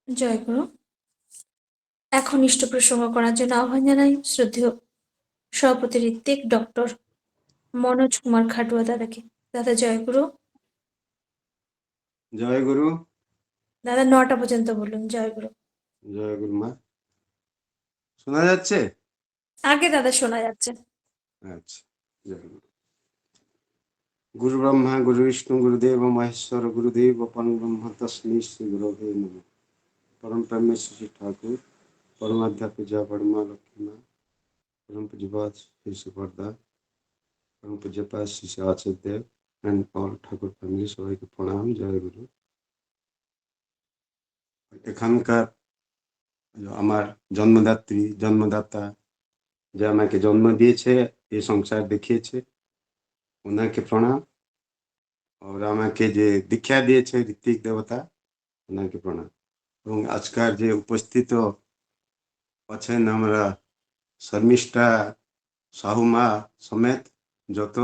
জয়গুরু। এখন ইষ্ট প্রসঙ্গ করার জন্য আহ্বান জানাই শ্রদ্ধেয় সভাপতি ঋত্বিক ডক্টর মনোজ কুমার খাটুয়া দাদাকে। দাদা জয়গুরু। জয় গুরু। দাদা 9টা পর্যন্ত বলুন। জয়গুরু। জয় গুরু মা। শোনা যাচ্ছে? আগে দাদা শোনা যাচ্ছে। আচ্ছা। জয় গুরু। গুরু ব্রহ্মা গুরু বিষ্ণু গুরুদেব মহেশ্বর গুরুদেব পরম ব্রহ্ম তস্মৈ শ্রী গুরুবে নমঃ। পরম ব্রহ্মেশ্বর শ্রী ঠাকুর, পরমাধ্যা পূজা পরমা লক্ষ্মী মা, পরম পূজ্যপাদ শ্রী সুপর্দা, পরম পূজ্যপাদ শ্রী আচার্য দেব অ্যান্ড অল ঠাকুর ফ্যামিলি, সবাইকে প্রণাম। জয় গুরু। এখানকার আমার জন্মদাত্রী, জন্মদাতা, যে আমাকে জন্ম দিয়েছে, এই সংসার দেখিয়েছে, ওনাকে প্রণাম। और আমাকে যে দীক্ষা দিয়েছে ঋত্বিক দেবতা, ওনাকে প্রণাম। এবং আজকার যে উপস্থিত আছেন আমরা শর্মিষ্ঠা সাহুমা সমেত যত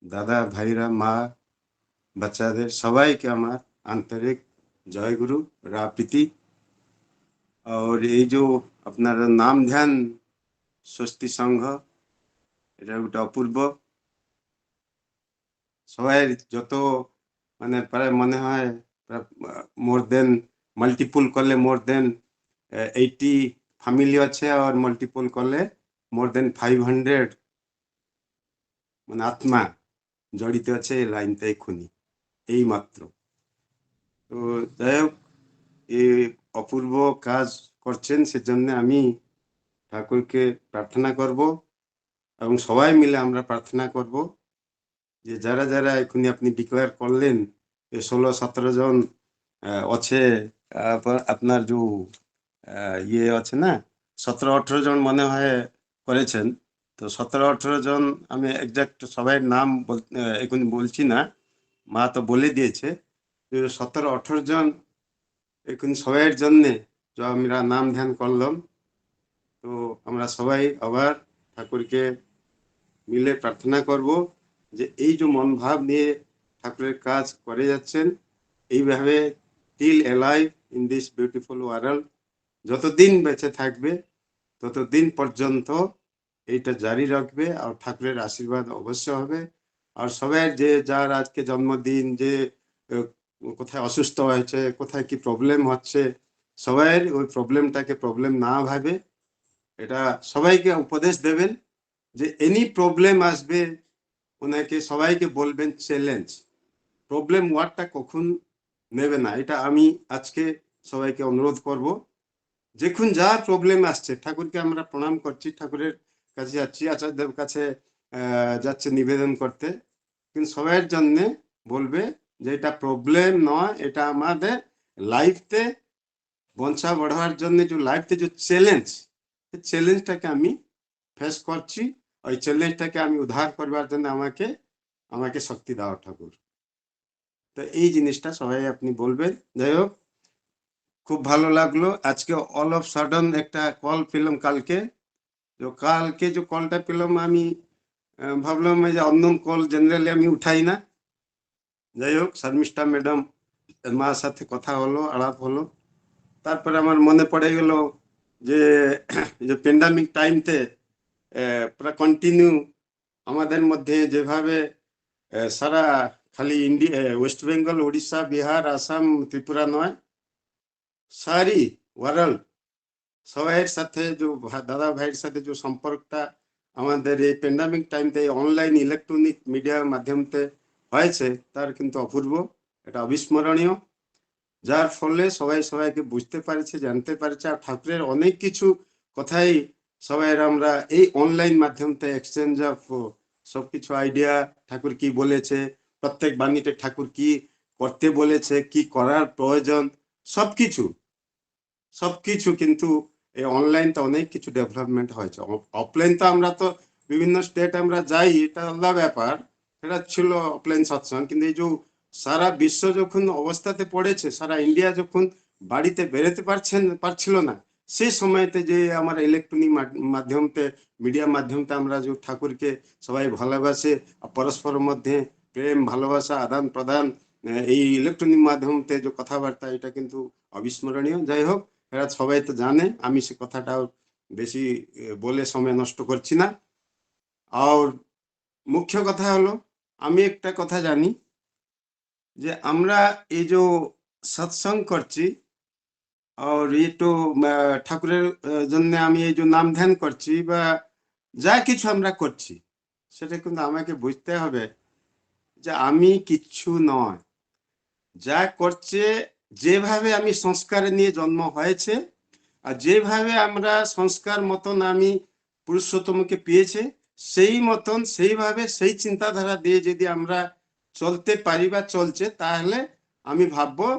দাদা ভাইরা, মা, বাচ্চাদের সবাইকে আমার আন্তরিক জয় গুরু রাপ্রীতি। और এই যে আপনার নাম ধ্যান স্বস্তি সংঘ, এটা একটা অপূর্ব। সবাই যত মানে প্রায় মনে হয় মোর দেন মাল্টিপুল করলে মোর দেন 80 ফ্যামিলি আছে, আর মাল্টিপুল করলে মোর দেন 500 মানে আত্মা জড়িত আছে এই লাইনটা এক্ষুনি এই মাত্র। তো যাই হোক, এই অপূর্ব কাজ করছেন, সেজন্য আমি ঠাকুরকে প্রার্থনা করব এবং সবাই মিলে আমরা প্রার্থনা করব যে যারা যারা এখনই আপনি ডিক্লেয়ার করলেন 16-17 জন আছে, আপনার যে ইয়ে আছে না, 17-18 জন মনে হয় করেছেন। তো 17-18 জন আমি এক্সাক্ট সবাই নাম এখন বলছি না, মা তো বলে দিয়েছে। 17-18 জন এখন সবাইয়ের জন্যে যে আমরা নাম ধ্যান করলাম। তো আমরা সবাই আবার ঠাকুরকে মিলে প্রার্থনা করব যে এই যে মন ভাব নিয়ে ঠাকুরের কাজ করে যাচ্ছেন, এইভাবে till alive in this beautiful world, যতদিন বেঁচে থাকবে ততদিন পর্যন্ত এইটা জারি রাখবে, আর ঠাকুরের আশীর্বাদ অবশ্য হবে। আর সবাই যে যার আজকে জন্মদিন, যে কোথায় অসুস্থ হয়েছে, কোথায় কি প্রবলেম হচ্ছে, সবাই ওই প্রবলেমটাকে প্রবলেম না ভাবে এটা সবাইকে উপদেশ দেবেন যে এনি প্রবলেম আসবে ওনাকে সবাইকে বলবেন চ্যালেঞ্জ। প্রবলেম ওয়ার্ডটা কখন নেবে না, এটা আমি আজকে সবাইকে অনুরোধ করব। যখন যা প্রবলেম আসছে ঠাকুরকে আমরা প্রণাম করছি, ঠাকুরের কাছে যাচ্ছি, আচার্যদেব কাছে যাচ্ছে নিবেদন করতে, কিন্তু সবাইয়ের জন্য বলবে যে এটা প্রবলেম নয়, এটা আমাদের লাইফতে বঞ্চা बढ़ाবার জন্য যে লাইফতে যে চ্যালেঞ্জ, সেই চ্যালেঞ্জটাকে আমি ফেস করছি। ওই চ্যালেঞ্জটাকে আমি উদ্ধার করবার জন্য আমাকে আমাকে শক্তি দাও ঠাকুর। তো এই জিনিসটা সবাই আপনি বলবেন। যাই হোক, খুব ভালো লাগলো আজকে অল অফ সাডেন একটা কল পেলাম কালকে। তো কালকে যে কলটা পেলাম আমি ভাবলাম যে অননোন কল জেনারেলি আমি উঠাই না। যাই হোক, শর্মিষ্ঠা ম্যাডাম মার সাথে কথা হলো, আলাপ হলো, তারপরে আমার মনে পড়ে গেল যে যে প্যান্ডামিক টাইমতে পুরো কন্টিনিউ আমাদের মধ্যে যেভাবে সারা খালি ইন্ডিয়া, ওয়েস্ট বেঙ্গল, উড়িষ্যা, বিহার, আসাম, ত্রিপুরা নয়, সারি ওয়ার্ল্ড সবাইয়ের সাথে যে দাদা ভাইয়ের সাথে যে সম্পর্কটা আমাদের এই প্যান্ডামিক টাইমতে অনলাইন ইলেকট্রনিক মিডিয়ার মাধ্যমতে হয়েছে, তার কিন্তু অপূর্ব, এটা অবিস্মরণীয়। যার ফলে সবাই সবাইকে বুঝতে পারছে, জানতে পারছে, আর ঠাকুরের অনেক কিছু কথাই সবাই আমরা এই অনলাইন মাধ্যমতে এক্সচেঞ্জ অফ সবকিছু আইডিয়া, ঠাকুর কি বলেছে, প্রত্যেক বাণীতে ঠাকুর কি করতে বলেছে, কি করার প্রয়োজন, সবকিছু সবকিছু কিন্তু এই অনলাইনটা অনেক কিছু ডেভেলপমেন্ট হয়েছে। অফলাইন তো আমরা তো বিভিন্ন স্টেট আমরা যাই, এটা আলাদা ব্যাপার, এটা ছিল অফলাইন সৎসঙ্গ। কিন্তু এই যে সারা বিশ্ব যখন অবস্থাতে পড়েছে, সারা ইন্ডিয়া যখন বাড়িতে বেরোতে পারছিল না, সেই সময়তে যে আমার ইলেকট্রনিক মাধ্যমতে, মিডিয়া মাধ্যমতে আমরা যে ঠাকুরকে সবাই ভালোবাসে, পরস্পরের মধ্যে প্রেম ভালোবাসা আদান প্রদান এই ইলেকট্রনিক মাধ্যমতে যে কথাবার্তা, এটা কিন্তু অবিস্মরণীয়। যাই হোক, এরা সবাই তো জানে, আমি সে কথাটাও বেশি বলে সময় নষ্ট করছি না। আর মুখ্য কথা হলো, আমি একটা কথা জানি যে আমরা এই যে সৎসঙ্গ করছি, আর এই তো ঠাকুরের জন্য আমি এই যে নাম ধ্যান করছি বা যা কিছু আমরা করছি, সেটা কিন্তু আমাকে বুঝতে হবে যে আমি কিচ্ছু নয়। যা করছে, যেভাবে আমি সংস্কারে নিয়ে জন্ম হয়েছে, আর যেভাবে আমরা সংস্কার মতন আমি পুরুষোত্তমকে পেয়েছে, সেই মতন সেইভাবে সেই চিন্তাধারা দিয়ে যদি আমরা চলতে পারি বা চলছে, তাহলে আমি ভাববো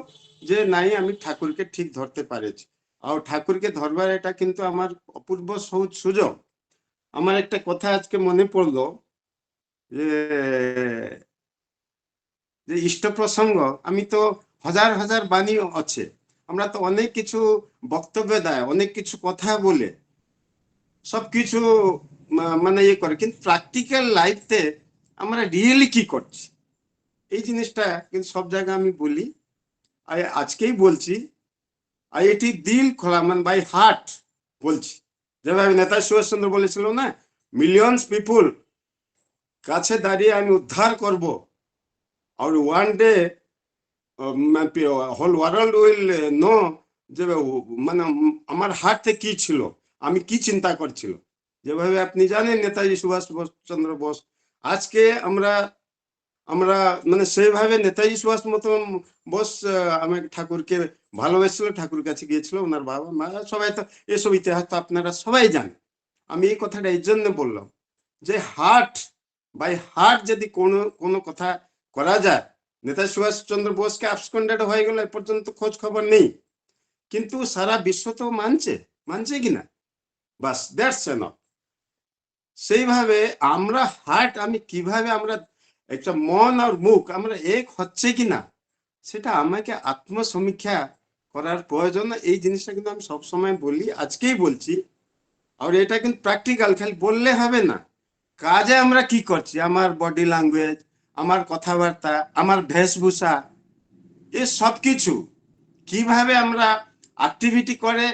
যে নাই, আমি ঠাকুরকে ঠিক ধরতে পারেছি। আর ঠাকুরকে ধরবার এটা কিন্তু আমার অপূর্ব সুযোগ। আমার একটা কথা আজকে মনে পড়লো যে যে ইষ্ট প্রসঙ্গ, আমি তো হাজার হাজার বাণী আছে, আমরা তো অনেক কিছু বক্তব্য দেয়, অনেক কিছু কথা বলে সবকিছু মানে ইয়ে করে, কিন্তু প্র্যাকটিক্যাল লাইফে আমরা রিয়েলি কি করছি, এই জিনিসটা কিন্তু সব জায়গায় আমি বলি। আজকেই বলছি, আর এটি দিল খোলা, মানে বাই হার্ট বলছি। যেভাবে নেতাজি সুভাষচন্দ্র বলেছিল না, মিলিয়ন্স পিপুল কাছে দাঁড়িয়ে আমি উদ্ধার করব, আর one day whole world will know যে মানে আমার হার্টে কি ছিল, আমি কি চিন্তা করছিল। যেভাবে আপনি জানেন নেতাজি সুভাষ চন্দ্র বোস, আজকে আমরা আমরা মানে সেইভাবে নেতাজি সুভাষ মতন বোস আমার ঠাকুরকে ভালোবেসেছিল, ঠাকুর কাছে গিয়েছিল, ওনার বাবা মা সবাই তো এসব ইতিহাস তো আপনারা সবাই জানেন। আমি এই কথাটা এই জন্য বললাম যে হার্ট বাই হার্ট যদি কোনো কোনো কথা করা যায়। নেতাজি সুভাষচন্দ্র বোসকে absconded হয়ে গেল, এ পর্যন্ত খোঁজ খবর নেই, কিন্তু সারা বিশ্ব তো মানছে, মানছে কিনা, বাস দ্যাটস এনাফ। সেইভাবে আমরা হার্ট, আমি কিভাবে আমরা একটা মন আর মুখ আমরা এক হচ্ছে কিনা, সেটা আমাকে আত্মসমীক্ষা করার প্রয়োজন। এই জিনিসটা কিন্তু আমি সবসময় বলি, আজকেই বলছি। আর এটা কিন্তু প্র্যাকটিক্যাল, খালি বললে হবে না, কাজে আমরা কি করছি, আমার বডি ল্যাঙ্গুয়েজ, আমার কথাবার্তা, আমার বেশভূষা, এ সব কিছু কিভাবে আমরা অ্যাক্টিভিটি করে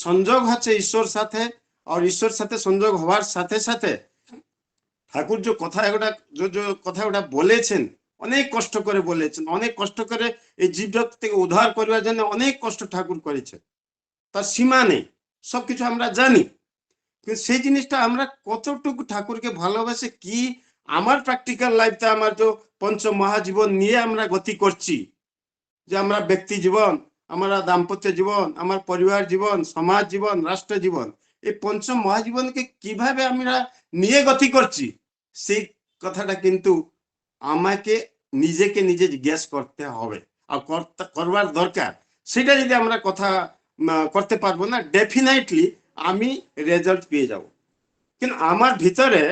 সংযোগ হচ্ছে ঈশ্বর সাথে, আর ঈশ্বর সাথে সংযোগ হওয়ার সাথে সাথে ঠাকুর যে কথা ওটা যে কথা ওটা বলেছেন, অনেক কষ্ট করে বলেছেন, অনেক কষ্ট করে এই জীবজগৎ থেকে উদ্ধার করার জন্য অনেক কষ্ট ঠাকুর করেছেন, তার সীমা নেই, সবকিছু আমরা জানি। কিন্তু সেই জিনিসটা আমরা কতটুকু ঠাকুরকে ভালোবাসে, কি আমার প্র্যাকটিক্যাল লাইফটা, আমার যে পঞ্চ মহাজীবন নিয়ে আমরা গতি করছি, যে আমরা ব্যক্তি জীবন, আমরা দাম্পত্য জীবন, আমার পরিবার জীবন, সমাজ জীবন, রাষ্ট্র জীবন, এই পঞ্চম মহাজীবনকে কিভাবে আমরা নিয়ে গতি করছি, সেই কথাটা কিন্তু আমাকে নিজেকে নিজে জিজ্ঞেস করতে হবে, আর করবার দরকার। সেটা যদি আমরা কথা করতে পারবো না, ডেফিনেটলি আমি রেজাল্ট পেয়ে যাব। কিন্তু আমার ভিতরে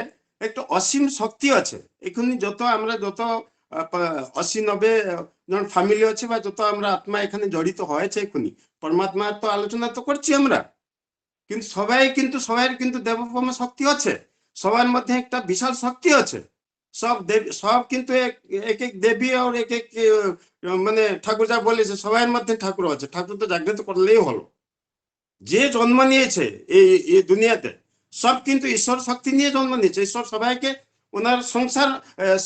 একটা অসীম শক্তি আছে। এখানে যত আমরা যত 80-90 জন ফ্যামিলি আছে, বা যত আমরা আত্মা এখানে জড়িত হয়েছে, এখনই পরমাত্মার তো আলোচনা তো করছি আমরা, কিন্তু সবাই কিন্তু সবাই কিন্তু দেবপ্রম শক্তি আছে, সবার মধ্যে একটা বিশাল শক্তি আছে। সব দেবী, সব কিন্তু এক এক দেবী আর এক এক মানে ঠাকুর যা বলেছে, সবার মধ্যে ঠাকুর আছে। ঠাকুর তো জাগ্রত করলেই হলো। যে জন্ম নিয়েছে এই দুনিয়াতে, সব কিন্তু ঈশ্বর শক্তি নিয়ে জন্ম নিয়েছে। ঈশ্বর সবাইকে ওনার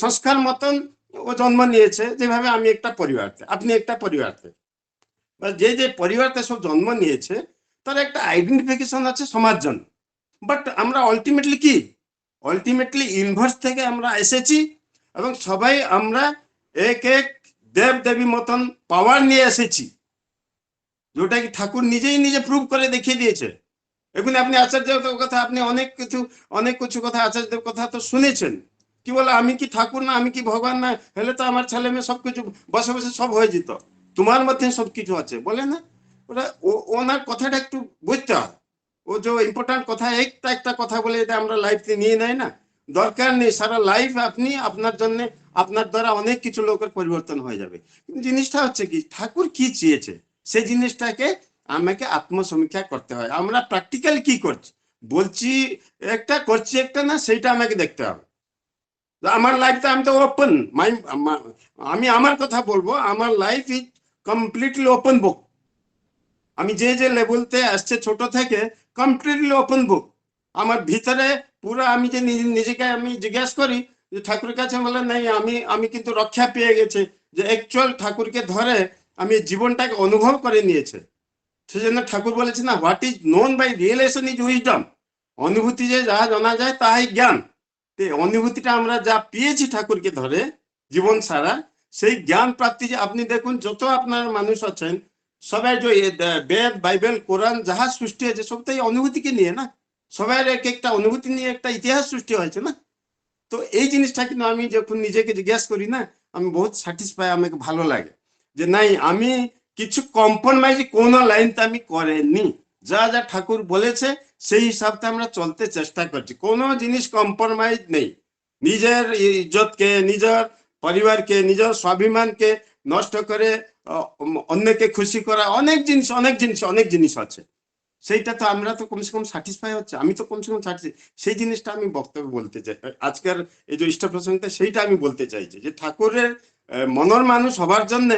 সংস্কার মতন ও জন্ম নিয়েছে। যেভাবে আমি একটা পরিবারতে, আপনি একটা পরিবারতে, যে যে পরিবারতে সব জন্ম নিয়েছে, তার একটা আইডেন্টিফিকেশন আছে সমাজ জন্য। বাট আমরা আলটিমেটলি কি, আলটিমেটলি ইউনিভার্স থেকে আমরা এসেছি, এবং সবাই আমরা এক এক দেব দেবী মতন পাওয়ার নিয়ে এসেছি, যেটা কি ঠাকুর নিজেই নিজে প্রুভ করে দেখিয়ে দিয়েছে। এখন আপনি আচার্যদেব কথা, আপনি অনেক কিছু কথা আচার্যদেব কথা তো শুনেছেন। কি বলে, আমি কি ঠাকুর না, আমি কি ভগবান না, হলে তো আমার ছেলে মেয়ে সবকিছু বসে বসে সব হয়ে যেত, তোমার মধ্যে সবকিছু আছে বলে না। ওরা ওনার কথাটা একটু বুঝতে হয়। ও যে ইম্পর্টেন্ট কথা, একটা একটা কথা বলে এটা আমরা লাইফে নিয়ে নেয় না, দরকার নেই। সারা লাইফ আপনি আপনার জন্য, আপনার দ্বারা অনেক কিছু লোকের পরিবর্তন হয়ে যাবে। কিন্তু জিনিসটা হচ্ছে কি, ঠাকুর কি চেয়েছে, সেই জিনিসটাকে আমাকে আত্মসমীক্ষা করতে হয়। আমরা প্র্যাকটিক্যালি কি করছি, বলছি একটা, করছি একটা না, সেইটা আমাকে দেখতে হবে। আমার লাইফটা আমি তো ওপেন আমি আমার কথা বলবো, আমার life is completely open book. আমি যে যে লেভেলতে আসছে ছোট থেকে কমপ্লিটলি ওপেন বুক। আমার ভিতরে পুরো আমি যে নিজেকে আমি জিজ্ঞাসা করি যে ঠাকুরের কাছে বলে নেই, আমি আমি কিন্তু রক্ষা পেয়ে গেছে, যে অ্যাকচুয়াল ঠাকুরকে ধরে আমি জীবনটাকে অনুভব করে নিয়েছে। সেজন্য ঠাকুর বলেছে না, what is known by realisation is wisdom. অনুভূতি যে যা জানা যায় তাই জ্ঞান। অনুভূতিটা আমরা যা পেয়েছি ঠাকুরকে ধরে জীবন সারা, সেই জ্ঞান প্রাপ্তি যে আপনি দেখুন যত আপনার মানুষ আছেন সবাই যে বেদ বাইবেল কোরআন যাহা সৃষ্টি হয়েছে সব তো এই অনুভূতিকে নিয়ে না, সবাই এক একটা অনুভূতি নিয়ে একটা ইতিহাস সৃষ্টি হয়েছে না। তো এই জিনিসটা কিন্তু আমি যখন নিজেকে জিজ্ঞাসা করি না, আমি বহুত স্যাটিসফাই, আমাকে ভালো লাগে যে নাই আমি কিছু কম্প্রোমাইজ কোনো লাইনতে আমি করেনি। যা যা ঠাকুর বলেছে সেই হিসাবতে আমরা চলতে চেষ্টা করছি, কোনো জিনিস কম্প্রোমাইজ নেই। নিজের ইজ্জতকে, নিজের পরিবারকে, নিজের স্বাভিমানকে নষ্ট করে অন্যকে খুশি করা অনেক জিনিস আছে। সেইটা তো আমরা তো কমসে কম স্যাটিসফাই হচ্ছে, আমি তো কমসে কম স্যাটিসফাই। সেই জিনিসটা আমি বক্তব্য বলতে চাই আজকের এই যে ইষ্ট প্রসঙ্গে, সেইটা আমি বলতে চাইছি যে ঠাকুরের মনের মানুষ হবার জন্য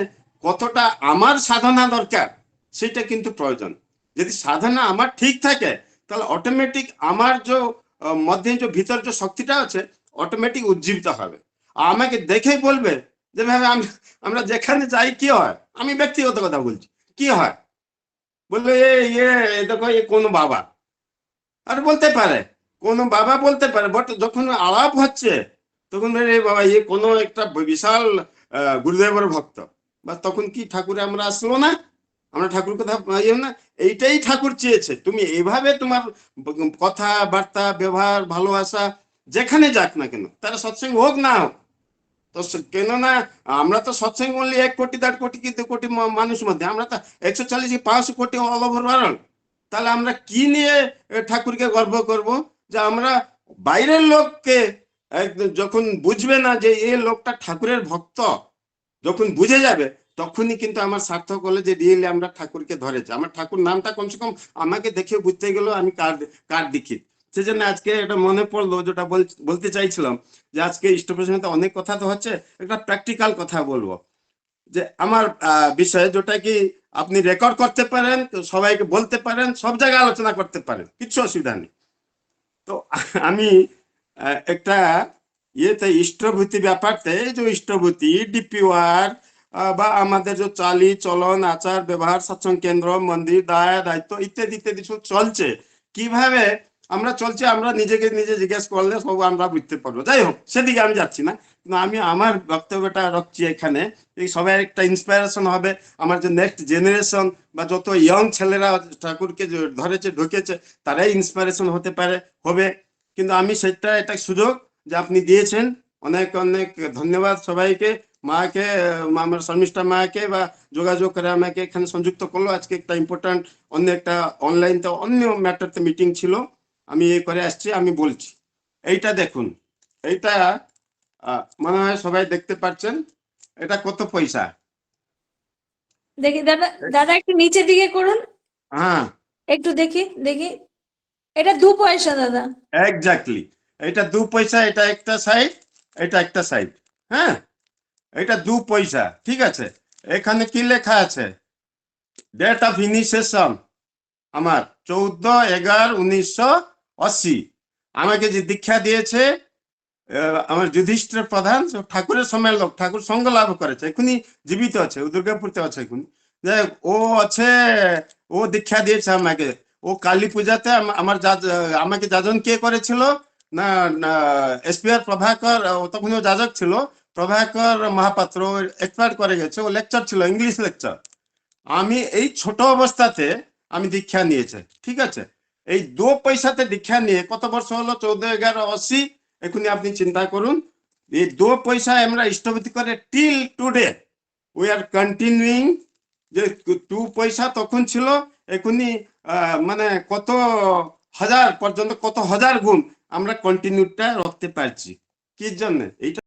কতটা আমার সাধনা দরকার সেটা কিন্তু প্রয়োজন। যদি সাধনা আমার ঠিক থাকে তাহলে অটোমেটিক আমার যে মধ্যে যে ভিতর যে শক্তিটা আছে অটোমেটিক উজ্জীবিত হবে। আমাকে দেখেই বলবে যে ভাবে আমরা যেখানে যাই কি হয়, আমি ব্যক্তিগত কথা বলছি, কি হয় বললো দেখো এ কোনো বাবা, আর বলতে পারে কোনো বাবা বলতে পারে, বাট যখন আলাপ হচ্ছে তখন বাবা কোনো একটা বিশাল গুরুদেবের ভক্ত, বা তখন কি ঠাকুরে আমরা আসলো না, আমরা ঠাকুর কথা না। এইটাই ঠাকুর চেয়েছে, তুমি এইভাবে তোমার কথাবার্তা ব্যবহার ভালোবাসা যেখানে যাক না কেন, তারা সৎসঙ্গ হোক না হোক, তো কেননা আমরা তো সৎসঙ্গ বললি 1 কোটি 1.5 কোটি কি 2 কোটি মানুষ মধ্যে, আমরা তো 140-500 কোটি অল ওভার ওয়ার্ল্ড। তাহলে আমরা কি নিয়ে ঠাকুরকে গর্ব করব যে আমরা বাইরের লোককে যখন বুঝবে না যে এই লোকটা ঠাকুরের ভক্ত, যখন বুঝে যাবে তখনই কিন্তু আমার সার্থক হলে যে রিয়েলি আমরা ঠাকুরকে ধরেছি, আমার ঠাকুর নামটা কমসে কম আমাকে দেখে বুঝতে গেলেও আমি কার দীক্ষিত। সেজন্য আজকে এটা মনে পড়লো, যেটা বলতে চাইছিলাম যে আজকে ইষ্ট প্রসঙ্গে অনেক কথা তো হচ্ছে, একটা প্র্যাকটিক্যাল কথা বলবো যে আমার বিষয়ে, যেটা কি আপনি রেকর্ড করতে পারেন, সবাইকে বলতে পারেন, সব জায়গায় আলোচনা করতে পারেন, কিচ্ছু অসুবিধা নেই। তো আমি একটা ইয়েতে ইষ্টভূতি ব্যাপারতে, যে ইষ্টভূতি ডিপিওয়ার বা আমাদের যে চালি চলন আচার ব্যবহার সৎসঙ্গ কেন্দ্র মন্দির দায় দায়িত্ব ইত্যাদি ইত্যাদি সব চলছে, কিভাবে আমরা চলছে আমরা নিজেকে নিজে জিজ্ঞেস করলে সব আমরা বুঝতে পারবো। যাই হোক, সেদিকে আমি যাচ্ছি না, কিন্তু আমি আমার বক্তব্যটা রাখছি এখানে, এই সবাই একটা ইন্সপিরেশন হবে, আমার যে নেক্সট জেনারেশন বা যত ইয়ং ছেলেরা ঠাকুরকে ধরেছে ঢুকেছে তারাই ইন্সপিরেশন হতে পারে, হবে। কিন্তু আমি সেটা একটা সুযোগ যে আপনি দিয়েছেন, অনেক অনেক ধন্যবাদ সবাইকে, মাকে, আমার শর্মিষ্ঠা মাকে বা যোগাযোগ করে আমাকে এখানে সংযুক্ত করলো। আজকে একটা ইম্পর্টেন্ট অন্য একটা অনলাইনতে অন্য ম্যাটারতে মিটিং ছিল, আমি এ করে আসছি, আমি বলছি। এইটা দেখুন, এইটা মনে হয় সবাই দেখতে পাচ্ছেন, এটা কত পয়সা দেখি দাদা, দাদা একটু নিচের দিকে করুন, হ্যাঁ একটু দেখি দেখি। এটা 2 পয়সা দাদা। এক্স্যাক্টলি, এটা 2 পয়সা, এটা একটা সাইড, এটা একটা সাইড, হ্যাঁ এটা 2 পয়সা, ঠিক আছে। এখানে কি লেখা আছে, ডেট অফ ইনিশিয়েশন আমার 14/11/1980। আমাকে যে দীক্ষা দিয়েছে আমার যুধিষ্ঠির প্রধান, ঠাকুরের সময়ের লোক, ঠাকুর সঙ্গ লাভ করেছে, এখনই জীবিত আছে, ও দুর্গাপুরতে আছে এখন, ও আছে, ও দীক্ষা দিয়েছে আমাকে। ও কালী পূজাতে আমার আমাকে যাজন কে করেছিল না, এসপিআর প্রভাকর, তখন ও যাজক ছিল, প্রভাকর মহাপাত্র এক্সপায়ার করে গেছে, ও লেকচার ছিল, ইংলিশ লেকচার। আমি এই ছোট অবস্থাতে আমি দীক্ষা নিয়েছে, ঠিক আছে। এই 2 পয়সাতে দীক্ষা নিয়ে কত বর্ষ হলো, 14/11/80। এখনই আপনি চিন্তা করুন, এই 2 পয়সা আমরা ইষ্টভূতি করে till today we are continuing. যে 2 পয়সা তখন ছিল, এখনই মানে কত হাজার পর্যন্ত, কত হাজার গুণ আমরা কন্টিনিউটা রাখতে পারছি, কি জন্য এইটা